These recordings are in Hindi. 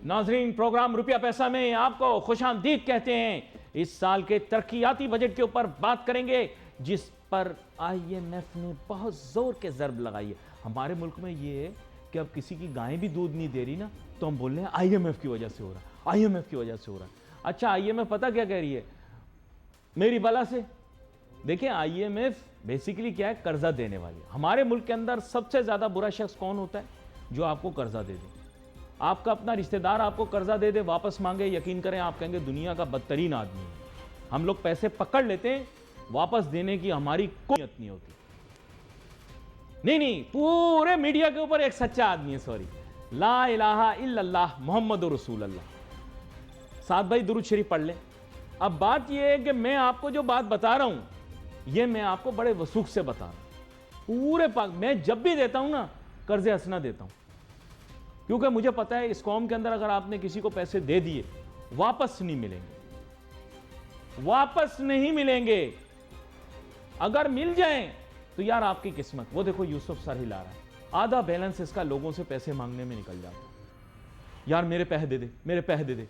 नाजरीन, प्रोग्राम रुपया पैसा में आपको खुशामदीद कहते हैं। इस साल के तरक्याती बजट के ऊपर बात करेंगे, जिस पर IMF ने बहुत जोर के ज़र्ब लगाई है। हमारे मुल्क में ये है कि अब किसी की गाय भी दूध नहीं दे रही ना, तो हम बोल रहे हैं IMF की वजह से हो रहा है, IMF की वजह से हो रहा है। अच्छा, IMF पता क्या कह रही है? मेरी बला से। देखिए, IMF बेसिकली क्या है? कर्जा देने वाली। हमारे मुल्क के अंदर सबसे ज्यादा बुरा शख्स कौन होता है? जो आपको कर्जा दे दे। आपका अपना रिश्तेदार आपको कर्जा दे दे, वापस मांगे, यकीन करें आप कहेंगे दुनिया का बदतरीन आदमी है। हम लोग पैसे पकड़ लेते हैं, वापस देने की हमारी कोई नियत नहीं होती। नहीं, पूरे मीडिया के ऊपर एक सच्चा आदमी है। सॉरी, ला इलाहा इल्लल्लाह मुहम्मद रसूल अल्लाह। साथ भाई दुरूद शरीफ पढ़ ले। अब बात यह है कि मैं आपको जो बात बता रहा हूं, यह मैं आपको बड़े वसूख से बता रहा हूं। पूरे पाक मैं जब भी देता हूं ना, कर्जे हंसना देता हूं, क्योंकि मुझे पता है इस कौम के अंदर अगर आपने किसी को पैसे दे दिए, वापस नहीं मिलेंगे, वापस नहीं मिलेंगे। अगर मिल जाएं तो यार आपकी किस्मत। वो देखो यूसुफ सर हिला रहा है, आधा बैलेंस इसका लोगों से पैसे मांगने में निकल जाता है। यार मेरे पैसे दे दे, मेरे पैसे दे दे।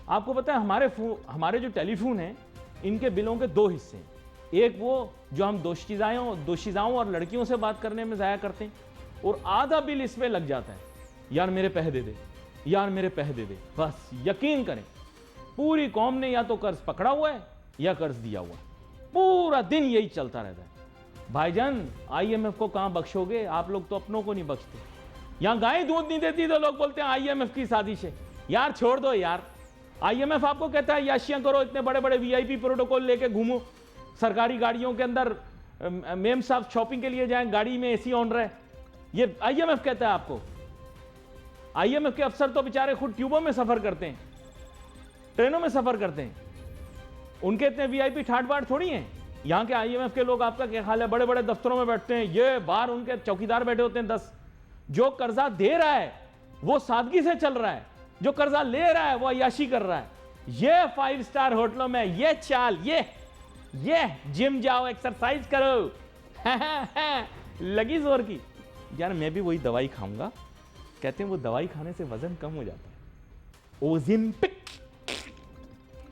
आपको पता है हमारे जो टेलीफोन हैं, इनके बिलों के दो हिस्से हैं। एक वो जो हम दोशीज़ाओं और लड़कियों से बात करने में ज़ाया करते हैं, और आधा बिल इसमें लग जाता है, यार मेरे पैसे दे दे, यार मेरे पैसे दे दे। बस यकीन करें, पूरी कौम ने या तो कर्ज पकड़ा हुआ है या कर्ज दिया हुआ है। पूरा दिन यही चलता रहता है। भाईजान, IMF को कहां बख्शोगे? आप लोग तो अपनों को नहीं बख्शते। यहां गाय दूध नहीं देती तो लोग बोलते हैं IMF की साजिश है। यार छोड़ दो यार। IMF आपको कहता है याशियां करो, इतने बड़े बड़े VIP प्रोटोकॉल लेके घूमो, सरकारी गाड़ियों के अंदर मेम साहब शॉपिंग के लिए जाएं, गाड़ी में AC ऑन रहे। ये IMF कहता है आपको। IMF के अफसर तो बेचारे खुद ट्यूबों में सफर करते हैं, ट्रेनों में सफर करते हैं। उनके इतने VIP ठाट बाट थोड़ी हैं। यहां के IMF के लोग आपका क्या हाल है? बड़े बड़े दफ्तरों में बैठते हैं, ये बाहर उनके चौकीदार बैठे होते हैं 10। जो कर्जा दे रहा है वो सादगी से चल रहा है, जो कर्जा ले रहा है वो अय्याशी कर रहा है। ये 5 स्टार होटलों में ये चाल, ये जिम जाओ, एक्सरसाइज करो, लगी जोर की। यार मैं भी वही दवाई खाऊंगा। कहते हैं वो दवाई खाने से वजन कम हो जाता है, ओजिम्पिक,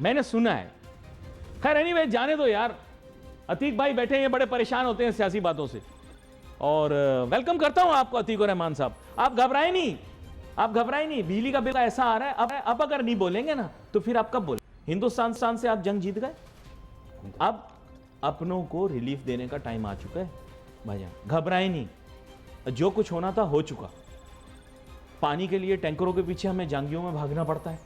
मैंने सुना है। खैर एनीवे, जाने दो यार। अतीक भाई बैठे हैं, ये बड़े परेशान होते हैं सियासी बातों से। और वेलकम करता हूं आपको अतीक और रहमान साहब। आप घबराए नहीं, आप घबराए नहीं। बिजली का बिल ऐसा आ रहा है, अब अगर नहीं बोलेंगे ना तो फिर आप कब बोले? हिंदुस्तान से आप जंग जीत गए, अब अपनों को रिलीफ देने का टाइम आ चुका है। भाईजान घबराए नहीं, जो कुछ होना था हो चुका। पानी के लिए टैंकरों के पीछे हमें जांगियों में भागना पड़ता है।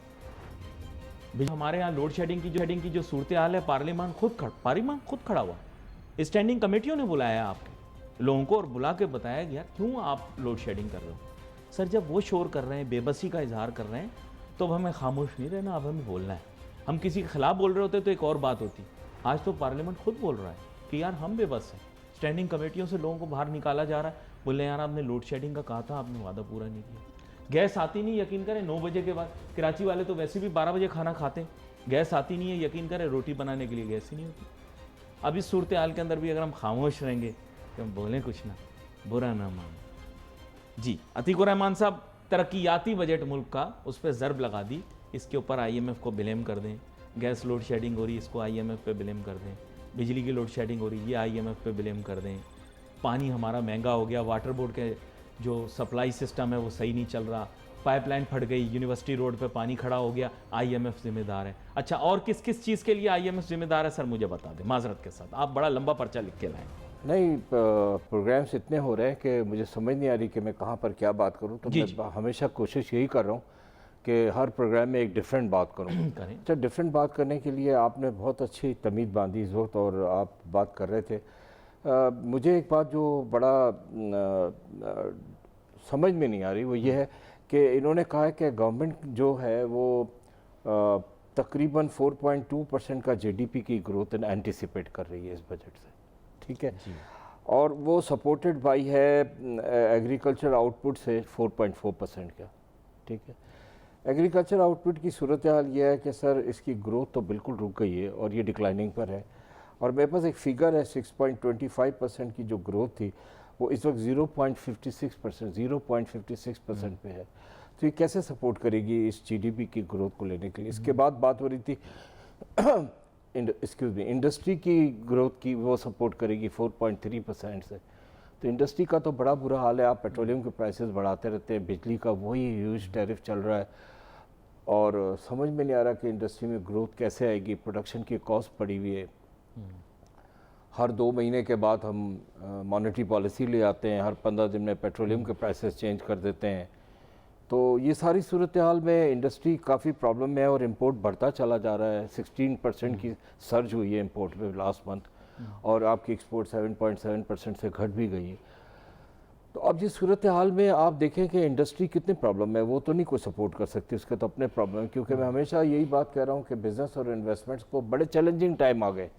हमारे यहाँ लोड शेडिंग की जो सूरत हाल है, पार्लियामान खुद खड़ा हुआ। स्टैंडिंग कमेटियों ने बुलाया आपके लोगों को और बुला के बताया कि यार क्यों आप लोड शेडिंग कर रहे हो? सर जब वो शोर कर रहे हैं, बेबसी का इजहार कर रहे हैं, तो अब हमें खामोश नहीं रहना, अब हमें बोलना है। हम किसी के खिलाफ बोल रहे होते तो एक और बात होती। आज तो पार्लियामेंट खुद बोल रहा है कि यार हम बेबस हैं। स्टैंडिंग कमेटियों से लोगों को बाहर निकाला जा रहा है, बोले यार आपने लोड शेडिंग का कहा था, आपने वादा पूरा नहीं किया। गैस आती नहीं, यकीन करें 9 बजे के बाद। कराची वाले तो वैसे भी 12 बजे खाना खाते हैं। गैस आती नहीं है, यकीन करें रोटी बनाने के लिए गैस ही नहीं होती। अब इस सूरत हाल के अंदर भी अगर हम खामोश रहेंगे तो हम बोलें कुछ ना, बुरा ना मानो। जी अतीक रहमान साहब, तरक्याती बजट मुल्क का, उस पर ज़र्ब लगा दी। इसके ऊपर IMF को ब्लेम कर दें। गैस लोड शेडिंग हो रही, इसको IMF पे ब्लेम कर दें। बिजली की लोड शेडिंग हो रही, ये IMF पे ब्लेम कर दें। पानी हमारा महंगा हो गया, वाटर बोर्ड के जो सप्लाई सिस्टम है वो सही नहीं चल रहा, पाइपलाइन फट गई, यूनिवर्सिटी रोड पे पानी खड़ा हो गया, IMF जिम्मेदार है। अच्छा, और किस किस चीज़ के लिए IMF जिम्मेदार है सर, मुझे बता दें माजरत के साथ। आप बड़ा लंबा पर्चा लिख के लाएं। नहीं, प्रोग्राम्स इतने हो रहे हैं कि मुझे समझ नहीं आ रही कि मैं कहाँ पर क्या बात करूँ। तो मैं हमेशा कोशिश यही कर रहा हूँ कि हर प्रोग्राम में एक डिफरेंट बात करूँ। अच्छा, डिफरेंट बात करने के लिए आपने बहुत अच्छी तमीज़ बांधी इस वक्त, और आप बात कर रहे थे। मुझे एक बात जो बड़ा समझ में नहीं आ रही वो ये है कि इन्होंने कहा है कि गवर्नमेंट जो है वो तकरीबन 4.2% का GDP की ग्रोथ एंटिसिपेट कर रही है इस बजट से, ठीक है। और वो सपोर्टेड बाई है एग्रीकल्चर आउटपुट से 4.4% का, ठीक है। एग्रीकल्चर आउटपुट की सूरत हाल ये है कि सर इसकी ग्रोथ तो बिल्कुल रुक गई है और ये डिक्लाइनिंग पर है। और मेरे पास एक फ़िगर है 6.25% की जो ग्रोथ थी वो इस वक्त 0.56% पे है। तो ये कैसे सपोर्ट करेगी इस जीडीपी की ग्रोथ को लेने के लिए? इसके बाद बात हो रही थी इंडस्ट्री की ग्रोथ की, वो सपोर्ट करेगी 4.3% से। तो इंडस्ट्री का तो बड़ा बुरा हाल है। आप पेट्रोलियम के प्राइसेस बढ़ाते रहते हैं, बिजली का वही ह्यूज टैरिफ चल रहा है और समझ में नहीं आ रहा कि इंडस्ट्री में ग्रोथ कैसे आएगी। प्रोडक्शन की कॉस्ट पड़ी हुई है। हर 2 महीने के बाद हम मॉनेटरी पॉलिसी ले आते हैं, हर 15 दिन में पेट्रोलियम के प्राइसेस चेंज कर देते हैं। तो ये सारी सूरत हाल में इंडस्ट्री काफ़ी प्रॉब्लम में है और इंपोर्ट बढ़ता चला जा रहा है। 16% की सर्ज हुई है इंपोर्ट में लास्ट मंथ और आपकी एक्सपोर्ट 7.7% से घट भी गई है। तो अब जिस सूरत हाल में आप देखें कि इंडस्ट्री कितनी प्रॉब्लम है, वो तो नहीं कोई सपोर्ट कर सकती, उसके तो अपने प्रॉब्लम है। क्योंकि मैं हमेशा यही बात कह रहा हूँ कि बिज़नेस और इन्वेस्टमेंट्स को बड़े चैलेंजिंग टाइम आ गए।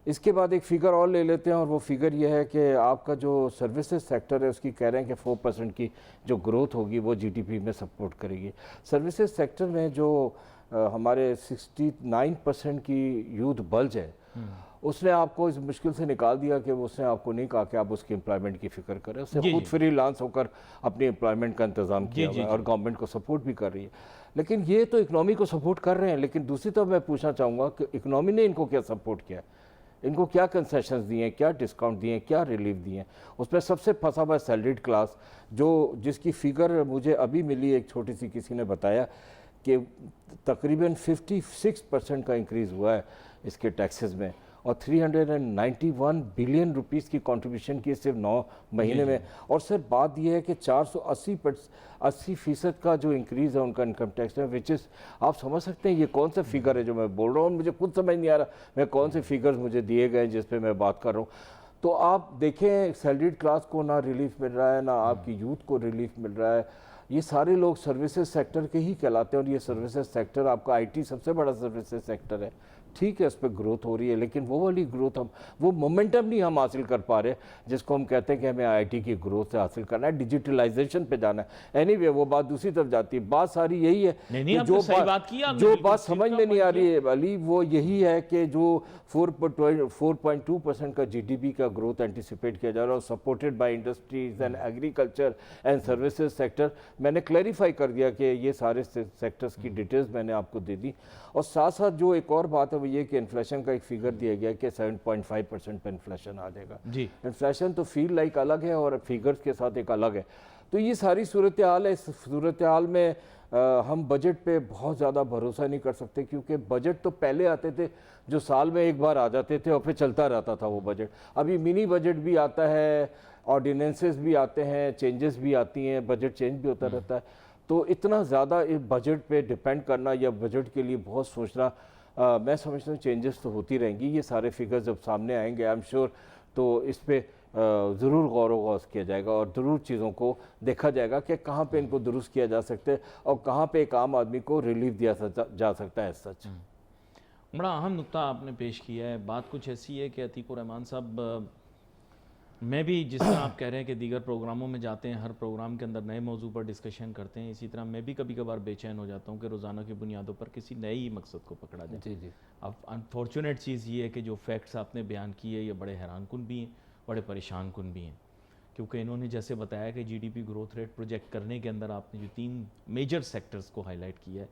इसके बाद एक फ़िगर और ले लेते हैं और वो फिगर ये है कि आपका जो सर्विसेज सेक्टर है उसकी कह रहे हैं कि 4% की जो ग्रोथ होगी वो जीडीपी में सपोर्ट करेगी। सर्विसेज सेक्टर में जो हमारे 69% की यूथ बल्ज है, उसने आपको इस मुश्किल से निकाल दिया कि उसने आपको नहीं कहा कि आप उसकी एम्प्लॉयमेंट की फिक्र करें। उसने खुद फ्रीलांस होकर अपनी एम्प्लॉयमेंट का इंतज़ाम किया हुआ है और गवर्नमेंट को सपोर्ट भी कर रही है। लेकिन ये तो इकनॉमी को सपोर्ट कर रहे हैं, लेकिन दूसरी तरफ मैं पूछना चाहूँगा कि इकनॉमी ने इनको क्या सपोर्ट किया, इनको क्या कंसेशंस दिए हैं, क्या डिस्काउंट दिए हैं, क्या रिलीफ दिए हैं। उसमें सबसे फंसा हुआ सैलरीड क्लास, जो जिसकी फिगर मुझे अभी मिली, एक छोटी सी किसी ने बताया कि तकरीबन 56% का इंक्रीज़ हुआ है इसके टैक्सेस में और 391 बिलियन रुपीस की कंट्रीब्यूशन की सिर्फ 9 महीने में। और सर बात यह है कि 480% का जो इंक्रीज़ है उनका इनकम टैक्स में, विच इज़ आप समझ सकते हैं ये कौन सा फिगर है जो मैं बोल रहा हूँ। मुझे खुद समझ नहीं आ रहा मैं कौन से फिगर्स मुझे दिए गए जिस पे मैं बात कर रहा हूँ। तो आप देखें सैलरीड क्लास को ना रिलीफ मिल रहा है, ना आपकी यूथ को रिलीफ मिल रहा है। ये सारे लोग सर्विसेज सेक्टर के ही कहलाते हैं और ये सर्विसेज सेक्टर, आपका आईटी सबसे बड़ा सर्विसेज सेक्टर है। ठीक है, उस पर ग्रोथ हो रही है, लेकिन वो वाली ग्रोथ हम, वो मोमेंटम नहीं हम हासिल कर पा रहे जिसको हम कहते हैं कि हमें आईटी की ग्रोथ से हासिल करना है, डिजिटलाइजेशन पे जाना है। एनीवे वो बात दूसरी तरफ जाती है। बात सारी यही है नहीं, कि जो बात समझ में नहीं आ रही है अली, वो यही है कि जो 4.2% का जीडीपी का ग्रोथ एंटिसिपेट किया जा रहा है, supported by industries and agriculture and services sector. मैंने क्लैरिफाई कर दिया कि ये सारे सेक्टर्स की डिटेल्स मैंने आपको दे दी। और साथ साथ जो एक और बात है वो ये कि इन्फ्लेशन का एक फिगर दिया गया कि 7.5% पे इन्फ्लेशन आ जाएगा जी। इन्फ्लेशन तो फील लाइक अलग है और फिगर्स के साथ एक अलग है। तो ये सारी सूरत हाल है। इस सूरत हाल में हम बजट पे बहुत ज़्यादा भरोसा नहीं कर सकते, क्योंकि बजट तो पहले आते थे जो साल में एक बार आ जाते थे और फिर चलता रहता था वो बजट। अभी मिनी बजट भी आता है, ऑर्डिनेंसेस भी आते हैं, चेंजेस भी आती हैं, बजट चेंज भी होता रहता है। तो इतना ज़्यादा इस बजट पे डिपेंड करना या बजट के लिए बहुत सोचना, मैं समझता हूँ चेंजेस तो होती रहेंगी। ये सारे फिगर्स जब सामने आएंगे आई एम श्योर तो इस पर ज़रूर गौर व गौस किया जाएगा और ज़रूर चीज़ों को देखा जाएगा कि कहाँ पे इनको दुरुस्त किया जा सकता है और कहाँ पे एक आम आदमी को रिलीफ दिया जा सकता है। सच बड़ा अहम नुक्ता आपने पेश किया है। बात कुछ ऐसी है कि अतीकुर रहमान साहब, मैं भी जिस तरह आप कह रहे हैं कि दीगर प्रोग्रामों में जाते हैं, हर प्रोग्राम के अंदर नए मौजू पर डिस्कशन करते हैं, इसी तरह मैं भी कभी कभार बेचैन हो जाता हूँ कि रोज़ाना की बुनियादों पर किसी नए ही मकसद को पकड़ा जाए। जी जी। अब अनफॉर्चुनेट चीज़ ये है कि जो फैक्ट्स आपने बयान किए ये बड़े हैरानकुन भी हैं, बड़े परेशान कुन भी हैं। क्योंकि इन्होंने जैसे बताया कि जीडीपी ग्रोथ रेट प्रोजेक्ट करने के अंदर आपने जो 3 मेजर सेक्टर्स को हाईलाइट किया है,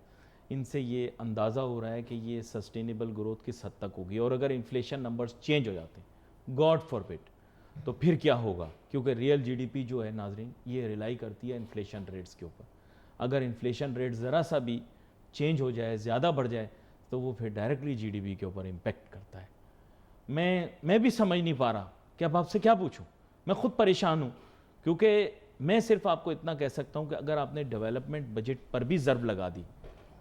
इनसे ये अंदाज़ा हो रहा है कि ये सस्टेनेबल ग्रोथ किस हद तक होगी। और अगर इन्फ्लेशन नंबर्स चेंज हो जाते हैं, गॉड फॉरबिड, तो फिर क्या होगा? क्योंकि रियल जीडीपी जो है नाजरीन, ये रिलाई करती है इन्फ्लेशन रेट्स के ऊपर। अगर इन्फ्लेशन रेट ज़रा सा भी चेंज हो जाए, ज़्यादा बढ़ जाए, तो वो फिर डायरेक्टली जीडीपी के ऊपर इम्पेक्ट करता है। मैं भी समझ नहीं पा रहा कि अब आपसे क्या पूछूं। मैं खुद परेशान हूँ, क्योंकि मैं सिर्फ आपको इतना कह सकता हूँ कि अगर आपने डेवलपमेंट बजट पर भी ज़र्ब लगा दी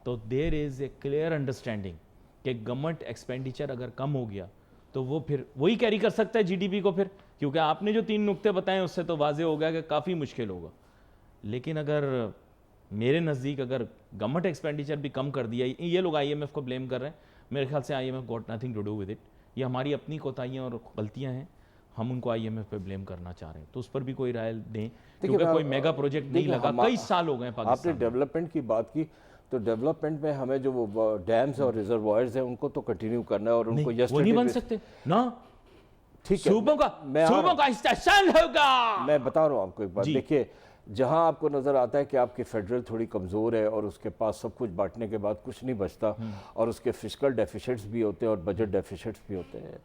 तो there is a clear understanding कि गवर्नमेंट एक्सपेंडिचर अगर कम हो गया तो वो फिर वही कैरी कर सकता है जीडीपी को फिर। क्योंकि आपने जो 3 नुक्ते बताए उससे तो वाजे हो गया कि काफ़ी मुश्किल होगा। लेकिन अगर मेरे नज़दीक अगर गवर्नमेंट एक्सपेंडिचर भी कम कर दिया, ये लोग आईएमएफ को ब्लेम कर रहे हैं, मेरे ख्याल से IMF got nothing to do with it. ये हमारी अपनी कोताहियाँ और गलतियाँ हैं, हम उनको आईएमएफ पे ब्लेम करना चाह रहे हैं। तो उस पर भी कोई राय दें, क्योंकि कोई मेगा प्रोजेक्ट नहीं लगा, कई साल हो गए पाकिस्तान। आपने डेवलपमेंट की बात की, तो डेवलपमेंट में हमें जो वो डैम्स और रिजर्वॉयर्स हैं उनको तो कंटिन्यू करना है और उनको वो नहीं बन सकते ना। ठीक है, सूबों का इस्तेहसाल होगा। मैं बता रहा हूँ आपको एक बात, जी। देखिए जहां आपको नजर आता है कि आपकी फेडरल थोड़ी कमजोर है और उसके पास सब कुछ बांटने के बाद कुछ नहीं बचता और उसके फिजिकल डेफिसिट्स भी होते हैं और बजट डेफिसिट्स भी होते हैं,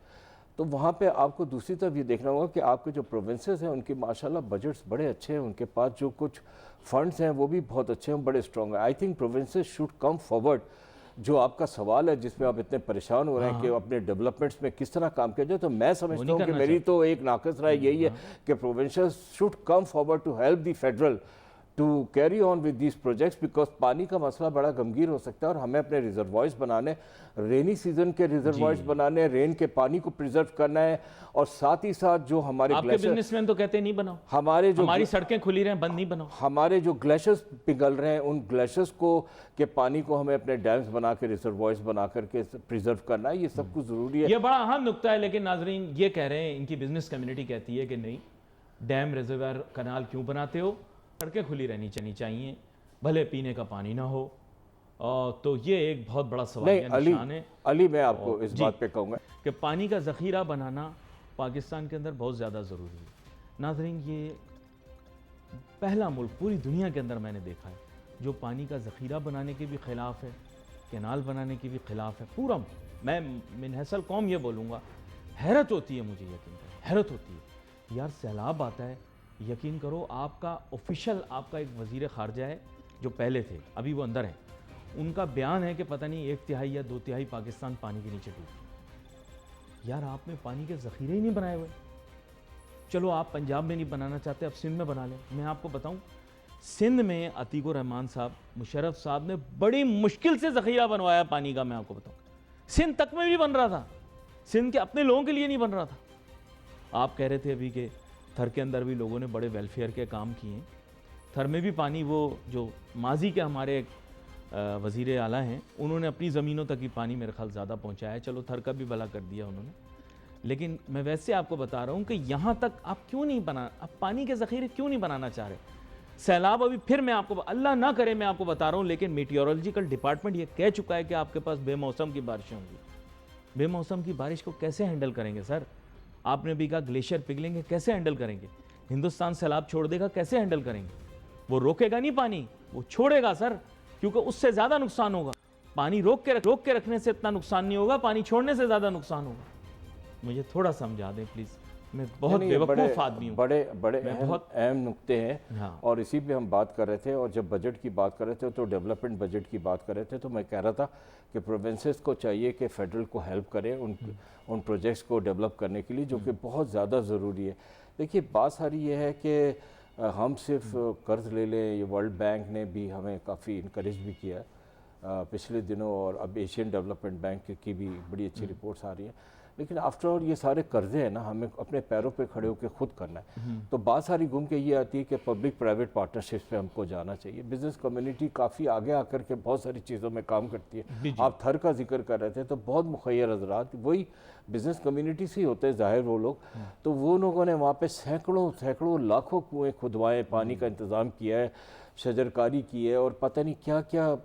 तो वहाँ पे आपको दूसरी तरफ ये देखना होगा कि आपके जो प्रोविंसेस हैं उनकी माशाल्लाह बजट्स बड़े अच्छे हैं, उनके पास जो कुछ फंड्स हैं वो भी बहुत अच्छे हैं, बड़े स्ट्रॉन्ग हैं। I think provinces should come forward. जो आपका सवाल है जिसमें आप इतने परेशान हो रहे हैं कि अपने डेवलपमेंट्स में किस तरह काम किया जाए, तो मैं समझता हूँ कि मेरी तो एक नाकस राय यही है कि provinces should come forward to help the federal to carry on with these projects, because पानी का मसला बड़ा गंभीर हो सकता है और हमें अपने रिजर्वॉयर्स बनाने, रेनी सीजन के रिजर्वॉयर्स बनाने, रेन के पानी को प्रिजर्व करना है, और साथ ही साथ जो हमारे आपके बिजनेसमैन तो कहते हैं नहीं बनाओ, हमारी सड़कें खुली रहे, बंद नहीं बनाओ। हमारे जो ग्लेशियर्स पिघल रहे हैं उन ग्लेशियर्स को के पानी को हमें अपने डैम्स बना के, रिजर्वॉयर्स बना करके प्रिजर्व करना है, ये सब कुछ जरूरी है। ये बड़ा अहम नुक्ता है, लेकिन नाजरीन ये कह रहे हैं, इनकी बिजनेस कम्युनिटी कहती है कि नहीं, डैम, रिजर्वायर, कनाल क्यों बनाते हो, सड़कें खुली रहनी चाहिए, भले पीने का पानी ना हो। तो ये एक बहुत बड़ा सवाल है। अली मैं आपको इस बात पे कहूँगा कि पानी का ज़ख़ीरा बनाना पाकिस्तान के अंदर बहुत ज़्यादा ज़रूरी है। नाज़रीन, ये पहला मुल्क पूरी दुनिया के अंदर मैंने देखा है जो पानी का ज़ख़ीरा बनाने के भी ख़िलाफ़ है, कैनाल बनाने के भी ख़िलाफ़ है। पूरा मैं मिनहसल कौम ये बोलूँगा, हैरत होती है मुझे, यकीन करो हैरत होती है यार। सैलाब आता है, यकीन करो आपका ऑफिशियल, आपका एक वज़ीर ख़ारजा है जो पहले थे, अभी वो अंदर हैं, उनका बयान है कि पता नहीं 1/3 या 2/3 पाकिस्तान पानी के नीचे डूब। यार आपने पानी के ज़ख़ीरे ही नहीं बनाए हुए। चलो आप पंजाब में नहीं बनाना चाहते, अब सिंध में बना लें। मैं आपको बताऊं, सिंध में अतीकुर रहमान साहब, मुशर्रफ साहब ने बड़ी मुश्किल से ज़ख़ीरा बनवाया पानी का। मैं आपको बताऊं, सिंध तक में भी बन रहा था, सिंध के अपने लोगों के लिए नहीं बन रहा था। आप कह रहे थे अभी के थर के अंदर भी लोगों ने बड़े वेलफेयर के काम किए। थर में भी पानी, वो जो माजी के हमारे वज़ीर आला हैं, उन्होंने अपनी ज़मीनों तक ही पानी मेरे ख्याल ज़्यादा पहुँचाया। चलो थर का भी भला कर दिया उन्होंने, लेकिन मैं वैसे आपको बता रहा हूँ कि यहाँ तक आप क्यों नहीं बना, आप पानी के ज़ख़ीरे क्यों नहीं बनाना चाह रहे। सैलाब अभी फिर मैं आपको, अल्लाह ना करे मैं आपको बता रहा हूँ, लेकिन मीटियोरोलॉजिकल डिपार्टमेंट ये कह चुका है कि आपके पास बेमौसम की बारिशें होंगी। बेमौसम की बारिश को कैसे हैंडल करेंगे सर? आपने भी कहा ग्लेशियर पिघलेंगे, कैसे हैंडल करेंगे? हिंदुस्तान सैलाब छोड़ देगा, कैसे हैंडल करेंगे? वो रोकेगा नहीं पानी, वो छोड़ेगा सर, क्योंकि उससे ज़्यादा नुकसान होगा। पानी रोक के रखने से इतना नुकसान नहीं होगा, पानी छोड़ने से ज़्यादा नुकसान होगा। मुझे थोड़ा समझा दें प्लीज़, मैं बहुत बेवकूफ़ आदमी हूँ। बड़े बहुत अहम नुक्ते हैं। हाँ। और इसी पे हम बात कर रहे थे, और जब बजट की बात कर रहे थे तो डेवलपमेंट बजट की बात कर रहे थे, तो मैं कह रहा था कि प्रोविंसेस को चाहिए कि फेडरल को हेल्प करें उन प्रोजेक्ट्स को डेवलप करने के लिए, जो कि बहुत ज़्यादा ज़रूरी है। देखिए बात सारी ये है कि हम सिर्फ कर्ज ले लें, ये वर्ल्ड बैंक ने भी हमें काफ़ी इनकरेज भी किया पिछले दिनों, और अब एशियन डेवलपमेंट बैंक की भी बड़ी अच्छी रिपोर्ट्स आ रही हैं। लेकिन आफ्टर ऑल ये सारे कर्जे हैं ना, हमें अपने पैरों पे खड़े होकर खुद करना है। तो बात सारी घूम के ये आती है कि पब्लिक प्राइवेट पार्टनरशिप्स पे हमको जाना चाहिए। बिजनेस कम्युनिटी काफ़ी आगे आकर के बहुत सारी चीज़ों में काम करती है। आप थर का जिक्र कर रहे थे, तो बहुत मुखैर हजरात वही बिजनेस कम्युनिटी से ही होते हैं ज़ाहिर वो लोग। तो वो लोगों ने वहाँ पे सैकड़ों लाखों कुएँ खुदवाए, पानी का इंतज़ाम किया है, शजरकारी की है, और पता नहीं क्या क्या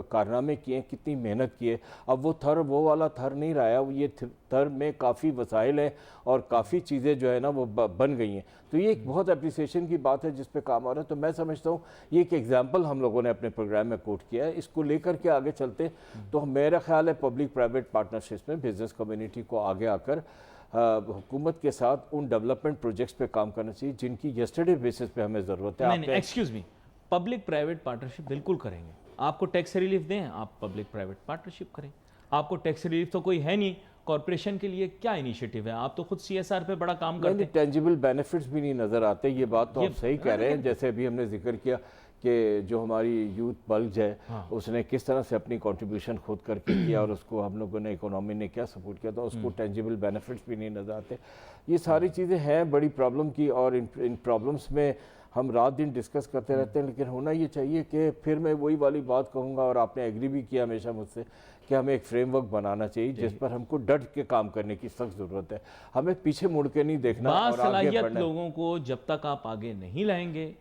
कारनामे किए, कितनी मेहनत की है। अब वो थर वो वाला थर नहीं रहा है, ये थर में काफ़ी वसाइल हैं और काफ़ी चीज़ें जो है ना वो बन गई हैं। तो ये एक बहुत अप्रिसिएशन की बात है जिस पे काम हो रहा है। तो मैं समझता हूँ ये एक एग्जाम्पल हम लोगों ने अपने प्रोग्राम में कोट किया है। इसको लेकर के आगे चलते तो मेरा ख्याल है पब्लिक प्राइवेट पार्टनरशिप्स में बिजनेस कम्युनिटी को आगे आकर हुकूमत के साथ उन डेवलपमेंट प्रोजेक्ट्स पे काम करना चाहिए जिनकी यस्टरडे बेसिस पे हमें ज़रूरत है। नहीं, excuse me, public private partnership बिल्कुल करेंगे। आपको टैक्स रिलीफ दें, आप पब्लिक प्राइवेट पार्टनरशिप करें। आपको टैक्स रिलीफ तो कोई है नहीं, कॉर्पोरेशन के लिए क्या इनिशिएटिव है? आप तो खुद CSR पे बड़ा काम करते हैं। टेंजिबल बेनिफिट्स भी नहीं नज़र आते। ये बात तो आप सही कह रहे हैं। जैसे अभी हमने जिक्र किया कि जो हमारी यूथ बल्ज है, उसने किस तरह से अपनी कंट्रीब्यूशन खुद करके किया, और उसको हम लोगों ने, इकोनॉमी ने क्या सपोर्ट किया था, उसको टेंजिबल बेनिफिट्स भी नहीं नज़र आते। ये सारी चीज़ें हैं बड़ी प्रॉब्लम की, और इन प्रॉब्लम्स में हम रात दिन डिस्कस करते रहते हैं। लेकिन होना ये चाहिए कि फिर मैं वही वाली बात कहूँगा, और आपने एग्री भी किया हमेशा मुझसे, कि हमें एक फ्रेमवर्क बनाना चाहिए जिस पर हमको डट के काम करने की सख्त ज़रूरत है। हमें पीछे मुड़ के नहीं देखना और आगे बासलाहियत बढ़ना। लोगों को जब तक आप आगे नहीं लाएंगे,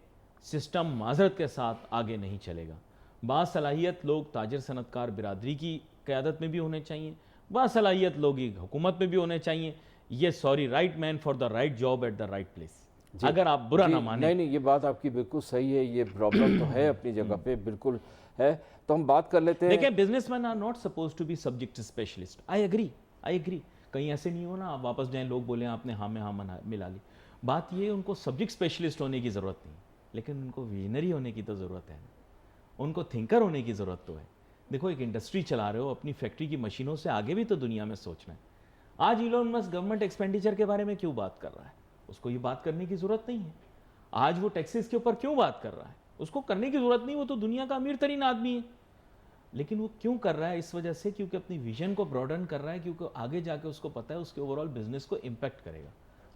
सिस्टम माजरत के साथ आगे नहीं चलेगा। बासलाहियत लोग ताजिर सनतकार बिरादरी की क़यादत में भी होने चाहिए, बासलाहियत लोग हुकूमत में भी होने चाहिए। ये sorry right man for the right job at the right place. अगर आप बुरा ना माने, नहीं नहीं, ये बात आपकी बिल्कुल सही है, ये प्रॉब्लम तो है अपनी जगह पे, बिल्कुल है। तो हम बात कर लेते हैं। देखिए, businessman are not suppose to be subject specialist. I agree. कहीं ऐसे नहीं हो ना आप वापस जाएं, लोग बोले आपने हाँ में हाँ मिला ली। बात ये, उनको सब्जेक्ट स्पेशलिस्ट होने की ज़रूरत नहीं, लेकिन उनको विजनरी होने की तो ज़रूरत है, उनको थिंकर होने की ज़रूरत तो है। देखो, एक इंडस्ट्री चला रहे हो, अपनी फैक्ट्री की मशीनों से आगे भी तो दुनिया में सोचना है। आज इलोन मस्क गवर्नमेंट एक्सपेंडिचर के बारे में क्यों बात कर रहा है? उसको ये बात करने की ज़रूरत नहीं है। आज वो टैक्सेस के ऊपर क्यों बात कर रहा है? उसको करने की ज़रूरत नहीं, वो तो दुनिया का अमीर तरीन आदमी है। लेकिन वो क्यों कर रहा है? इस वजह से क्योंकि अपनी विजन को ब्रॉडन कर रहा है, क्योंकि आगे जाके उसको पता है उसके ओवरऑल बिजनेस को इम्पैक्ट करेगा।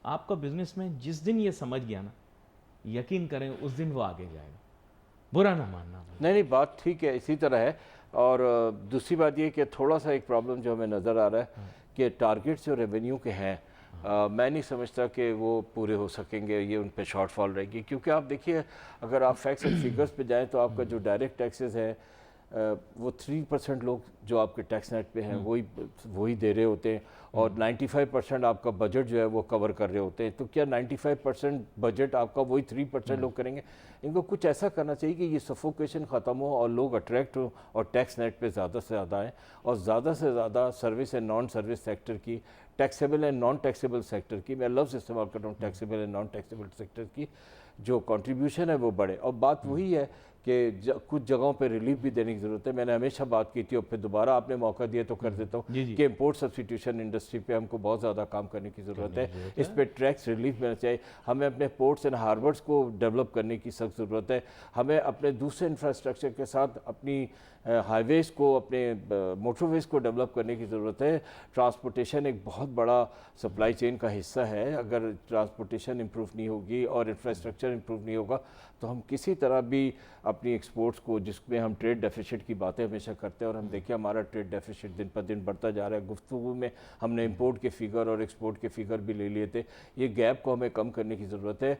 आपका बिजनेस में जिस दिन ये समझ गया ना, यकीन करें उस दिन वो आगे जाएगा। बुरा ना मानना। नहीं नहीं, बात ठीक है, इसी तरह है। और दूसरी बात ये कि थोड़ा सा एक प्रॉब्लम जो हमें नज़र आ रहा है कि टारगेट्स जो रेवेन्यू के हैं, मैं नहीं समझता कि वो पूरे हो सकेंगे, ये उन पे शॉर्टफॉल रहेगी। क्योंकि आप देखिए, अगर आप फैक्ट्स एंड फिगर्स पे जाएं तो आपका जो डायरेक्ट टैक्सेस है वो 3% लोग जो आपके टैक्स नेट पे हैं वही दे रहे होते हैं, और 95% आपका बजट जो है वो कवर कर रहे होते हैं। तो क्या 95% बजट आपका वही 3% लोग करेंगे? इनको कुछ ऐसा करना चाहिए कि ये सफोकेशन ख़त्म हो और लोग अट्रैक्ट हो और टैक्स नेट पे ज़्यादा से ज़्यादा आएँ, और ज़्यादा से ज़्यादा service and non service sector की, taxable and non taxable sector की, मैं लफ्ज़ इस्तेमाल कर रहा हूँ, taxable and non taxable sector की जो कंट्रीब्यूशन है वो बढ़े। और बात वही है कि कुछ जगहों पे रिलीफ भी देने की ज़रूरत है। मैंने हमेशा बात की थी और फिर दोबारा आपने मौका दिया तो कर देता हूँ कि इंपोर्ट सब्स्टिट्यूशन इंडस्ट्री पे हमको बहुत ज़्यादा काम करने की ज़रूरत है। इस पे टैक्स रिलीफ मिलना चाहिए। हमें अपने पोर्ट्स एंड हार्बर्स को डेवलप करने की सख्त ज़रूरत है। हमें अपने दूसरे इंफ्रास्ट्रक्चर के साथ अपनी हाईवेज़ को, अपने मोटरवेज़ को डेवलप करने की ज़रूरत है। ट्रांसपोर्टेशन एक बहुत बड़ा सप्लाई चेन का हिस्सा है। अगर ट्रांसपोर्टेशन इम्प्रूव नहीं होगी और इंफ्रास्ट्रक्चर इम्प्रूव नहीं होगा तो हम किसी तरह भी अपनी एक्सपोर्ट्स को, जिसमें हम ट्रेड डेफिसिट की बातें हमेशा करते हैं, और हम देखिए हमारा ट्रेड डेफिसिट दिन पर दिन बढ़ता जा रहा है। गुफ्तगू में हमने इंपोर्ट के फिगर और एक्सपोर्ट के फिगर भी ले लिए थे। ये गैप को हमें कम करने की ज़रूरत है।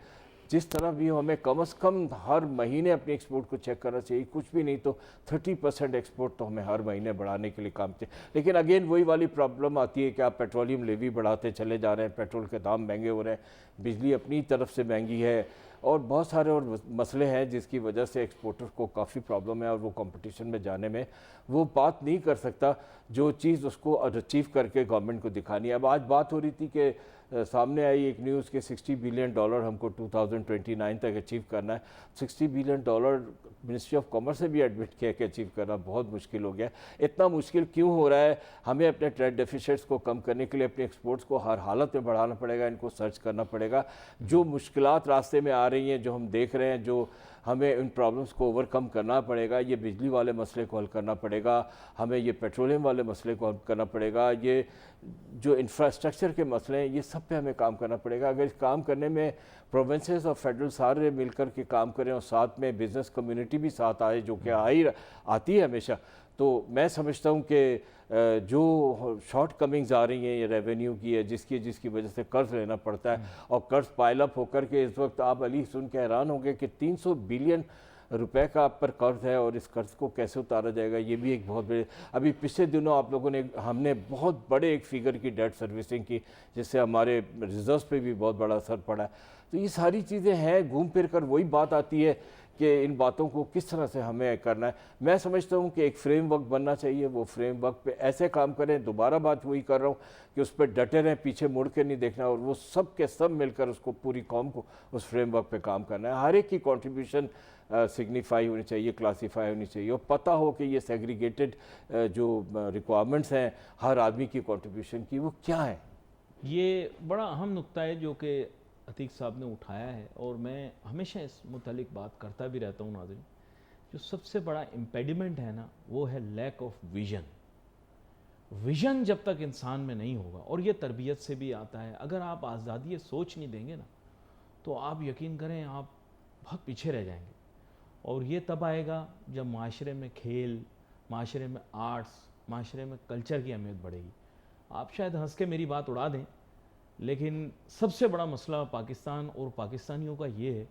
जिस तरह भी हमें कम से कम हर महीने अपनी एक्सपोर्ट को चेक करना चाहिए, कुछ भी नहीं तो 30% एक्सपोर्ट तो हमें हर महीने बढ़ाने के लिए काम चाहिए। लेकिन अगेन वही वाली प्रॉब्लम आती है कि आप पेट्रोलियम लेवी बढ़ाते चले जा रहे हैं, पेट्रोल के दाम महंगे हो रहे हैं, बिजली अपनी तरफ से महंगी है, और बहुत सारे और मसले हैं जिसकी वजह से एक्सपोर्टर को काफ़ी प्रॉब्लम है, और वो कंपटीशन में जाने में वो बात नहीं कर सकता जो चीज़ उसको अचीव करके गवर्नमेंट को दिखानी है। अब आज बात हो रही थी कि सामने आई एक न्यूज़ के $60 बिलियन हमको 2029 तक अचीव करना है। $60 बिलियन मिनिस्ट्री ऑफ कॉमर्स ने भी एडमिट किया कि अचीव करना बहुत मुश्किल हो गया। इतना मुश्किल क्यों हो रहा है? हमें अपने ट्रेड डेफिसिट्स को कम करने के लिए अपने एक्सपोर्ट्स को हर हालत में बढ़ाना पड़ेगा, इनको सर्च करना पड़ेगा। जो मुश्किलात रास्ते में आ रही हैं, जो हम देख रहे हैं, जो हमें इन प्रॉब्लम्स को ओवरकम करना पड़ेगा। ये बिजली वाले मसले को हल करना पड़ेगा, हमें ये पेट्रोलियम वाले मसले को हल करना पड़ेगा, ये जो इंफ्रास्ट्रक्चर के मसले हैं ये सब पे हमें काम करना पड़ेगा। अगर इस काम करने में प्रोविंसेस और फेडरल सारे मिलकर के काम करें और साथ में बिज़नेस कम्युनिटी भी साथ आए, जो कि आती है हमेशा, तो मैं समझता हूँ कि जो शॉर्ट कमिंग्स आ रही हैं ये रेवेन्यू की है, जिसकी वजह से कर्ज लेना पड़ता है, और कर्ज पाइलअप होकर के इस वक्त आप अली सुन के हैरान होंगे कि 300 बिलियन रुपए का आप पर कर्ज है, और इस कर्ज को कैसे उतारा जाएगा ये भी एक बहुत बड़े। अभी पिछले दिनों आप लोगों ने, हमने बहुत बड़े एक फिगर की डेट सर्विसिंग की, जिससे हमारे रिजर्व्स पे भी बहुत बड़ा असर पड़ा है। तो ये सारी चीज़ें हैं, घूम फिर कर वही बात आती है कि इन बातों को किस तरह से हमें करना है। मैं समझता हूँ कि एक फ्रेमवर्क बनना चाहिए, वो फ्रेमवर्क पे ऐसे काम करें, दोबारा बात वही कर रहा हूँ कि उस पर डटे रहें, पीछे मुड़ के नहीं देखना, और वो सब के सब मिलकर उसको, पूरी कौम को उस फ्रेमवर्क पे काम करना है। हर एक की कॉन्ट्रीब्यूशन सिग्निफाई होनी चाहिए, क्लासीफाई होनी चाहिए, और पता हो कि ये सेग्रीगेटेड जो रिक्वायरमेंट्स हैं हर आदमी की कॉन्ट्रीब्यूशन की, वो क्या है। ये बड़ा अहम नुक्ता है जो कि अतीक साहब ने उठाया है, और मैं हमेशा इस मुतालिक बात करता भी रहता हूँ। नाज़रीन, जो सबसे बड़ा इम्पेडिमेंट है ना, वो है लैक ऑफ विजन। विजन जब तक इंसान में नहीं होगा, और ये तरबियत से भी आता है, अगर आप आज़ादी सोच नहीं देंगे ना, तो आप यकीन करें आप बहुत पीछे रह जाएंगे। और ये तब आएगा जब माशरे में खेल, माशरे में आर्ट्स, माशरे में कल्चर की अहमियत बढ़ेगी। आप शायद हंस के मेरी बात उड़ा दें, लेकिन सबसे बड़ा मसला पाकिस्तान और पाकिस्तानियों का ये है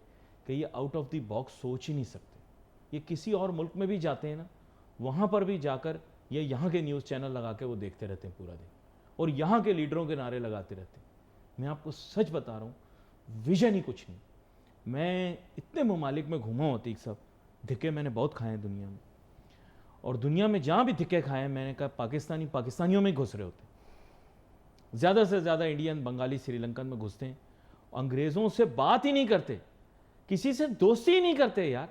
कि ये आउट ऑफ द बॉक्स सोच ही नहीं सकते। ये किसी और मुल्क में भी जाते हैं ना, वहाँ पर भी जाकर ये यहाँ के न्यूज़ चैनल लगा के वो देखते रहते हैं पूरा दिन, और यहाँ के लीडरों के नारे लगाते रहते हैं। मैं आपको सच बता रहा हूँ, विजन ही कुछ नहीं। मैं इतने ममालिक में घूमा हूँ अतीक साहब, धिक्के मैंने बहुत खाए हैं दुनिया में, और दुनिया में जहाँ भी धिक्के खाए हैं मैंने कहा पाकिस्तानी पाकिस्तानियों में ही घुस रहे होते, ज़्यादा से ज़्यादा इंडियन, बंगाली, श्रीलंकन में घुसते हैं, अंग्रेज़ों से बात ही नहीं करते, किसी से दोस्ती ही नहीं करते यार।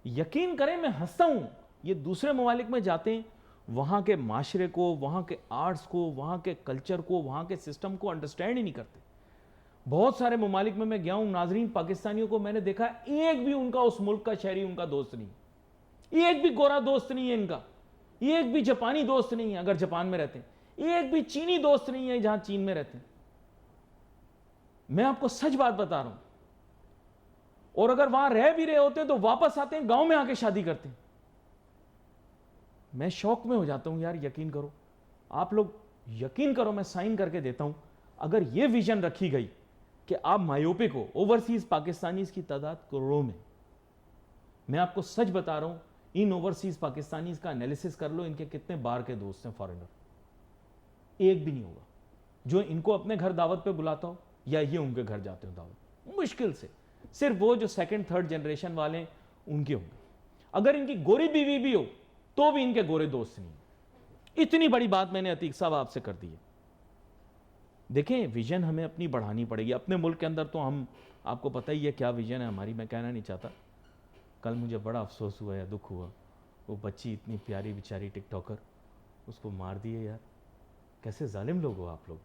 यकीन करें मैं हंसता हूँ, ये दूसरे ममालिक में जाते हैं, वहाँ के माशरे को, वहाँ के आर्ट्स को, वहाँ के कल्चर को, वहाँ के सिस्टम को अंडरस्टैंड ही नहीं करते। बहुत सारे ममालिक में मैं गया हूँ नाजरीन, पाकिस्तानियों को मैंने देखा एक भी उनका उस मुल्क का शहरी उनका दोस्त नहीं, एक भी गोरा दोस्त नहीं है इनका, एक भी जापानी दोस्त नहीं है अगर जापान में रहते हैं, एक भी चीनी दोस्त नहीं है जहां चीन में रहते हैं। मैं आपको सच बात बता रहा हूं, और अगर वहां रह भी रहे होते हैं तो वापस आते हैं, गांव में आके शादी करते हैं। मैं शौक में हो जाता हूं यार, यकीन करो, आप लोग यकीन करो, मैं साइन करके देता हूं, अगर यह विजन रखी गई कि आप मायोपिक हो, ओवरसीज पाकिस्तानीज की तादाद करोड़ों में। मैं आपको सच बता रहा हूं, इन ओवरसीज पाकिस्तानीज का एनालिसिस कर लो, इनके कितने बाहर के दोस्त हैं फॉरेनर, एक भी नहीं होगा जो इनको अपने घर दावत पे बुलाता हो या ये उनके घर जाते हो दावत, मुश्किल से सिर्फ वो जो सेकंड थर्ड जनरेशन वाले हैं उनके होंगे। अगर इनकी गोरी बीवी भी हो तो भी इनके गोरे दोस्त नहीं। इतनी बड़ी बात मैंने अतीक साहब आपसे कर दी है। देखें, विजन हमें अपनी बढ़ानी पड़ेगी अपने मुल्क के अंदर। तो हम, आपको पता ही है क्या विजन है हमारी, मैं कहना नहीं चाहता। कल मुझे बड़ा अफसोस हुआ या दुख हुआ, वो बच्ची इतनी प्यारी बेचारी टिकटॉकर, उसको मार दिए यार। कैसे जालिम लोग हो आप लोग,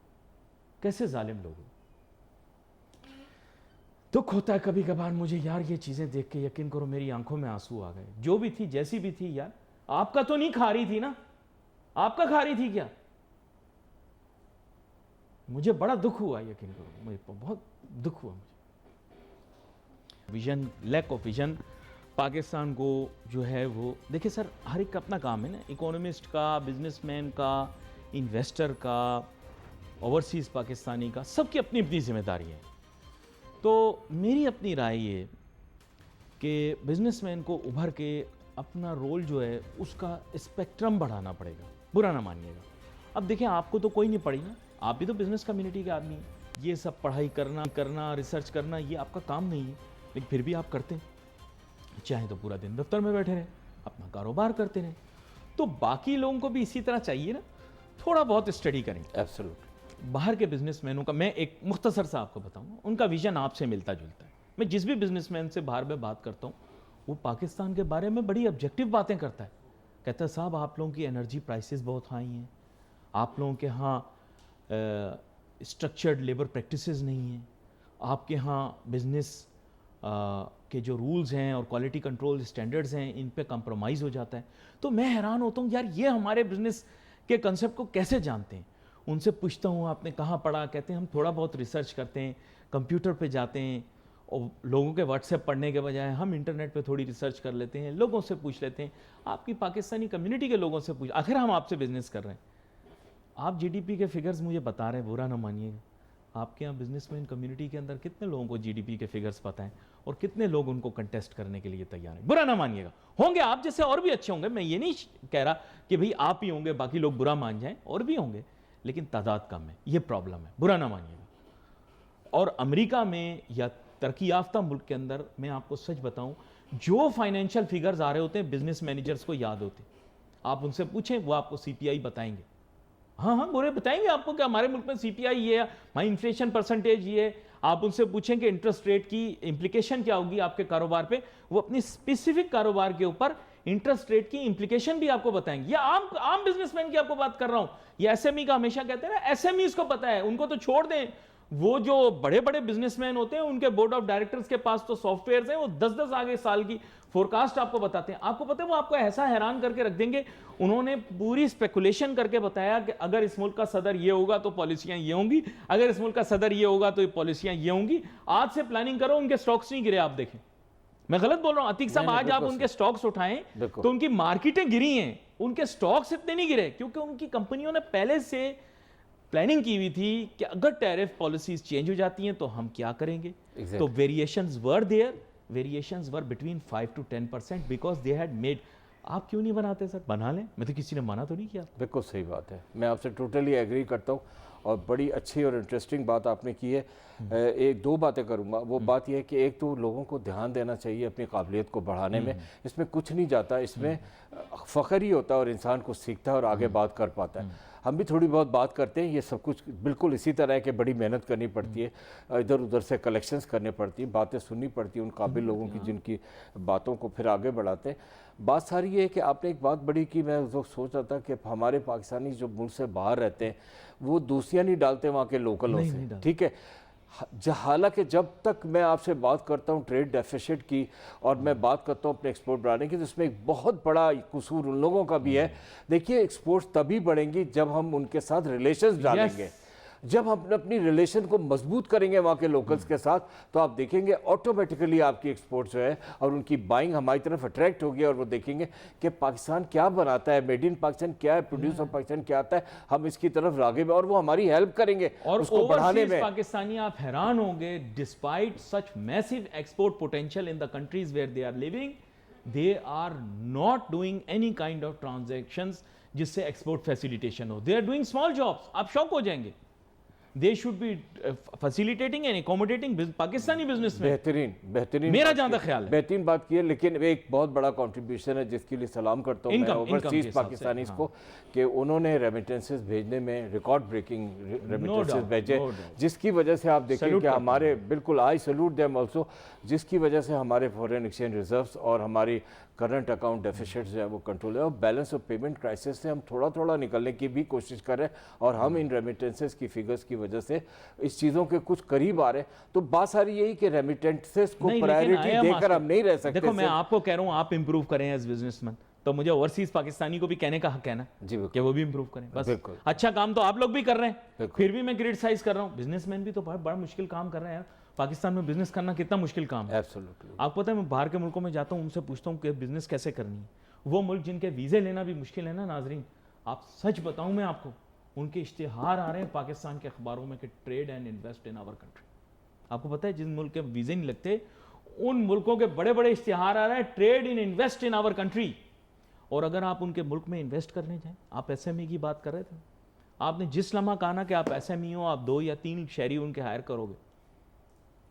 कैसे जालिम लोग हो। दुख होता है कभी कभार मुझे यार ये चीजें देख के, यकीन करो मेरी आंखों में आंसू आ गए। जो भी थी जैसी भी थी यार, आपका तो नहीं खा रही थी ना, आपका खा रही थी क्या? मुझे बड़ा दुख हुआ, यकीन करो मुझे बहुत दुख हुआ मुझे। Vision, lack of vision Pakistan को जो है वो, देखिए सर, हर एक का अपना काम है ना, इकोनॉमिस्ट का, बिजनेसमैन का, इन्वेस्टर का, ओवरसीज पाकिस्तानी का, सबकी अपनी अपनी जिम्मेदारी है। तो मेरी अपनी राय ये कि बिजनेसमैन को उभर के अपना रोल जो है उसका स्पेक्ट्रम बढ़ाना पड़ेगा, बुरा ना मानिएगा। अब देखिए, आपको तो कोई नहीं पड़ी ना, आप भी तो बिजनेस कम्युनिटी के आदमी हैं। ये सब पढ़ाई करना रिसर्च करना ये आपका काम नहीं है, लेकिन फिर भी आप करते हैं। चाहे तो पूरा दिन दफ्तर में बैठे रहें, अपना कारोबार करते रहें। तो बाकी लोगों को भी इसी तरह चाहिए ना, थोड़ा बहुत स्टडी करें। एब्सोल्युटली। बाहर के बिजनेसमैनों का मैं एक मुख्तसर सा आपको बताऊंगा, उनका विजन आपसे मिलता जुलता है। मैं जिस भी बिजनेसमैन से बाहर में बात करता हूँ, वो पाकिस्तान के बारे में बड़ी ऑब्जेक्टिव बातें करता है। कहता है साहब, आप लोगों की एनर्जी प्राइसेस बहुत हाई हैं, आप लोगों के यहाँ स्ट्रक्चर्ड लेबर प्रैक्टिसेस नहीं हैं, आपके यहाँ बिजनेस के जो रूल्स हैं और क्वालिटी कंट्रोल स्टैंडर्ड्स हैं इन पे कंप्रोमाइज़ हो जाता है। तो मैं हैरान होता हूँ यार, ये हमारे बिजनेस के कंसेप्ट को कैसे जानते हैं। उनसे पूछता हूँ आपने कहाँ पढ़ा, कहते हैं हम थोड़ा बहुत रिसर्च करते हैं, कंप्यूटर पे जाते हैं, और लोगों के व्हाट्सएप पढ़ने के बजाय हम इंटरनेट पे थोड़ी रिसर्च कर लेते हैं, लोगों से पूछ लेते हैं, आपकी पाकिस्तानी कम्युनिटी के लोगों से पूछ, आखिर हम आपसे बिजनेस कर रहे हैं। आप जीडीपी के फिगर्स मुझे बता रहे हैं, बुरा ना मानिएगा, आपके यहाँ बिजनेसमैन कम्युनिटी के अंदर कितने लोगों को जीडीपी के फिगर्स पता हैं और कितने लोग उनको कंटेस्ट करने के लिए तैयार हैं? बुरा ना मानिएगा, होंगे आप जैसे और भी अच्छे होंगे, मैं ये नहीं कह रहा कि भाई आप ही होंगे बाकी लोग बुरा मान जाएं, और भी होंगे, लेकिन तादाद कम है, ये प्रॉब्लम है, बुरा ना मानिएगा। और अमेरिका में या तरक्की याफ्ता मुल्क के अंदर मैं आपको सच बताऊं, जो फाइनेंशियल फिगर्स आ रहे होते हैं बिजनेस मैनेजर्स को याद होते, आप उनसे पूछें वो आपको सीपीआई बताएंगे। हाँ, गोरे बताएंगे आपको कि हमारे मुल्क में सीपीआई ये है, हमारी इन्फ्लेशन परसेंटेज ये है। आप उनसे पूछें कि इंटरेस्ट रेट की इंप्लीकेशन क्या होगी आपके कारोबार पे, वो अपनी स्पेसिफिक कारोबार के ऊपर इंटरेस्ट रेट की इंप्लीकेशन भी आपको बताएंगे। ये आम बिजनेसमैन की आपको बात कर रहा हूं, ये एसएमई का हमेशा कहते हैं ना, एसएमईज को पता है, उनको तो छोड़ दें। वो जो बड़े बड़े बिजनेसमैन होते हैं उनके बोर्ड ऑफ डायरेक्टर्स के पास तो सॉफ्टवेयर हैं, वो 10-10 आगे साल की फोरकास्ट आपको बताते हैं। आपको पता है वो आपको ऐसा हैरान करके रख देंगे। उन्होंने पूरी स्पेकुलेशन करके बताया कि अगर इस मुल्क का सदर ये होगा तो पॉलिसियां ये होंगी, अगर इस मुल्क का सदर ये होगा तो ये पॉलिसियां ये होंगी। आज से प्लानिंग करो, उनके स्टॉक्स नहीं गिरे। आप देखें, मैं गलत बोल रहा हूं अतीक साहब, आज आप उनके स्टॉक्स उठाएं तो उनकी मार्केटें गिरी हैं, उनके स्टॉक्स इतने नहीं गिरे, क्योंकि उनकी कंपनियों ने पहले से प्लानिंग की हुई थी कि अगर टैरिफ पॉलिसीज चेंज हो जाती हैं तो हम क्या करेंगे। तो variations were there, variations were between 5 to 10% because they had made. आप क्यों नहीं बनाते सर? बना लें, मैं तो किसी ने मना तो नहीं किया। बिल्कुल सही बात है, मैं आपसे टोटली एग्री करता हूँ। और बड़ी अच्छी और इंटरेस्टिंग बात आपने की है। एक दो बातें करूंगा। वो बात यह है कि एक तो लोगों को ध्यान देना चाहिए अपनी काबिलियत को बढ़ाने में। इसमें कुछ नहीं जाता, इसमें फ़ख्र ही होता है और इंसान कुछ सीखता है और आगे बात कर पाता है। हम भी थोड़ी बहुत बात करते हैं, ये सब कुछ बिल्कुल इसी तरह है कि बड़ी मेहनत करनी पड़ती है, इधर उधर से कलेक्शंस करने पड़ती है, बातें सुननी पड़ती है उन काबिल लोगों की जिनकी बातों को फिर आगे बढ़ाते हैं। बात सारी ये है कि आपने एक बात बड़ी की, मैं उस वक्त सोच रहा था कि हमारे पाकिस्तानी जो मुल्क से बाहर रहते हैं वो दोस्तियाँ नहीं डालते वहाँ के लोकलों से, ठीक है। हालांकि जब तक मैं आपसे बात करता हूँ ट्रेड डेफिसिट की और मैं बात करता हूँ अपने एक्सपोर्ट बढ़ाने की, तो इसमें एक बहुत बड़ा कसूर उन लोगों का भी है। देखिए, एक्सपोर्ट्स तभी बढ़ेंगी जब हम उनके साथ रिलेशंस डालेंगे। जब हम अपनी रिलेशन को मजबूत करेंगे वहाँ के लोकल्स के साथ, तो आप देखेंगे ऑटोमेटिकली आपकी एक्सपोर्ट जो है और उनकी बाइंग हमारी तरफ अट्रैक्ट होगी और वो देखेंगे कि पाकिस्तान क्या बनाता है, मेड इन पाकिस्तान क्या है, प्रोड्यूस ऑफ पाकिस्तान क्या आता है, हम इसकी तरफ राग़िब हैं और वो हमारी हेल्प करेंगे और उसको बढ़ाने में। पाकिस्तानी आप हैरान होंगे, despite such massive export potential in the countries where they are living, they are not doing any kind of transactions जिससे एक्सपोर्ट फैसिलिटेशन हो। They are doing small jobs. आप शॉक हो जाएंगे। They should be facilitating and accommodating Pakistani business में। बेहतरीन मेरा जहां तक ख्याल है बेहतरीन बात की है। लेकिन एक बहुत बड़ा कंट्रीब्यूशन है जिसके लिए सलाम करता हूँ मैं ओवरसीज पाकिस्तानी को, कि उन्होंने रेमिटेंसेस भेजने में रिकॉर्ड ब्रेकिंग रेमिटेंसेस भेजे, जिसकी वजह से आप देखें कि हमारे बिल्कुल आई सैल्यूट देम ऑल्सो, जिसकी वजह से हमारे फॉरेन एक्सचेंज रिजर्व्स और हमारी करंट अकाउंट डेफिसिट जो है वो कंट्रोल है और बैलेंस ऑफ पेमेंट क्राइसिस से हम थोड़ा थोड़ा निकलने की भी कोशिश कर रहे हैं और हम इन रेमिटेंसेस की फिगर्स की वजह से इस चीज़ों के कुछ करीब आ रहे हैं। तो बात सारी यही कि रेमिटेंसेस को प्रायोरिटी देकर हम नहीं रह सकते। देखो, मैं आपको कह रहा हूँ आप इंप्रूव करें एज बिजनेसमैन, तो मुझे ओवरसीज पाकिस्तानी को भी कहने का हक है ना जी कि वो भी इंप्रूव करें। बस अच्छा काम तो आप लोग भी कर रहे हैं, फिर भी मैं क्रिटिसाइज कर रहा हूँ। बिजनेसमैन भी तो बड़ा मुश्किल काम कर रहे हैं। पाकिस्तान में बिजनेस करना कितना मुश्किल काम है। एब्सोल्युटली। आपको पता है, मैं बाहर के मुल्कों में जाता हूँ, उनसे पूछता हूँ कि बिजनेस कैसे करनी है। वो मुल्क जिनके वीज़े लेना भी मुश्किल है ना नाजरीन, आप सच बताऊँ मैं आपको, उनके इश्तिहार आ रहे हैं पाकिस्तान के अखबारों में कि trade and invest in our country. आपको पता है, जिन मुल्क के वीज़े नहीं लगते उन मुल्कों के बड़े बड़े इश्तिहार आ रहे हैं, trade in invest in our country. और अगर आप उनके मुल्क में इन्वेस्ट करने जाएँ, आप SME की बात कर रहे थे, आपने जिस लम्हा कहा ना कि आप SME हो, आप 2 या 3 शहरी उनके हायर करोगे,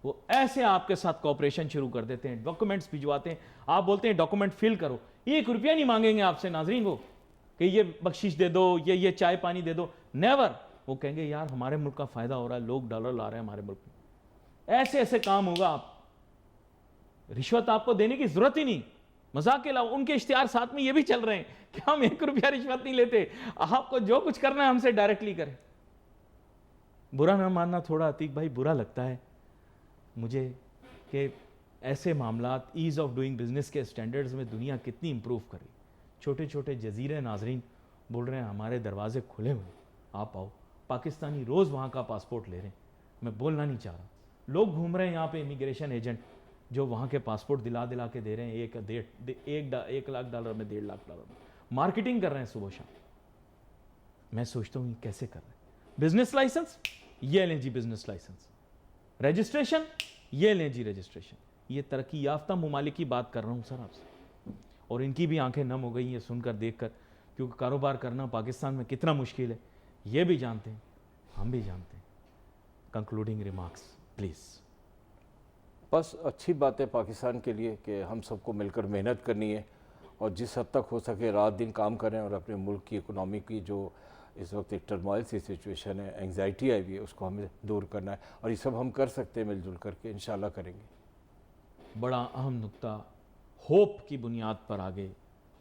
वो ऐसे आपके साथ कॉपरेशन शुरू कर देते हैं, डॉक्यूमेंट्स भिजवाते हैं। आप बोलते हैं डॉक्यूमेंट फिल करो, 1 रुपया नहीं मांगेंगे आपसे नाजरीन वो कि ये बख्शिश दे दो, ये चाय पानी दे दो, नेवर। वो कहेंगे यार हमारे मुल्क का फायदा हो रहा है, लोग डॉलर ला रहे हैं हमारे मुल्क में। ऐसे ऐसे काम होगा। आप रिश्वत आपको देने की जरूरत ही नहीं। मजाक के अलावा उनके इश्तिहार साथ में ये भी चल रहे हैं कि हम 1 रुपया रिश्वत नहीं लेते, आपको जो कुछ करना है हमसे डायरेक्टली करें। बुरा ना मानना थोड़ा अतीक भाई, बुरा लगता है मुझे कि ऐसे मामलात ईज़ ऑफ डूइंग बिजनेस के स्टैंडर्ड्स में दुनिया कितनी इंप्रूव करे। छोटे छोटे जजीरे नाजरीन बोल रहे हैं हमारे दरवाजे खुले हुए, आप आओ। पाकिस्तानी रोज़ वहाँ का पासपोर्ट ले रहे हैं। मैं बोलना नहीं चाह रहा, लोग घूम रहे हैं यहाँ पे इमिग्रेशन एजेंट जो वहाँ के पासपोर्ट दिला दिला के दे रहे हैं, 1 लाख डॉलर में, 1.5 लाख डॉलर में मार्केटिंग कर रहे हैं सुबह शाम। मैं सोचता हूँ ये कैसे कर रहे हैं। बिजनेस लाइसेंस ये लें जी, बिजनेस लाइसेंस, रजिस्ट्रेशन ये लें जी, रजिस्ट्रेशन। ये तरक्की याफ्ता ममालिक की बात कर रहा हूँ सर आपसे, और इनकी भी आंखें नम हो गई हैं सुनकर देखकर, क्योंकि कारोबार करना पाकिस्तान में कितना मुश्किल है ये भी जानते हैं, हम भी जानते हैं। Concluding remarks please. बस अच्छी बात है पाकिस्तान के लिए कि हम सबको मिलकर मेहनत करनी है और जिस हद तक हो सके रात दिन काम करें और अपने मुल्क की इकोनॉमी की जो इस वक्त एक टर्मोइल सी सिचुएशन है, एंग्जाइटी आई हुई है, उसको हमें दूर करना है और ये सब हम कर सकते हैं मिलजुल करके, इंशाल्लाह करेंगे। बड़ा अहम नुक्ता, होप की बुनियाद पर आगे,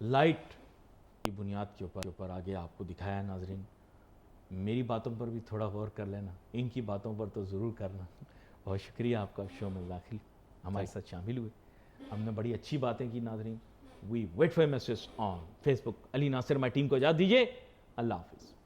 लाइट की बुनियाद के ऊपर आगे आपको दिखाया नाजरीन। मेरी बातों पर भी थोड़ा गौर कर लेना, इनकी बातों पर तो ज़रूर करना। बहुत शुक्रिया आपका शो में दाखिल हमारे साथ शामिल हुए। हमने बड़ी अच्छी बातें की नाजरीन। We wait for message on Facebook. Ali Nasir my team को इजाज़त दीजिए। अल्लाह हाफिज़।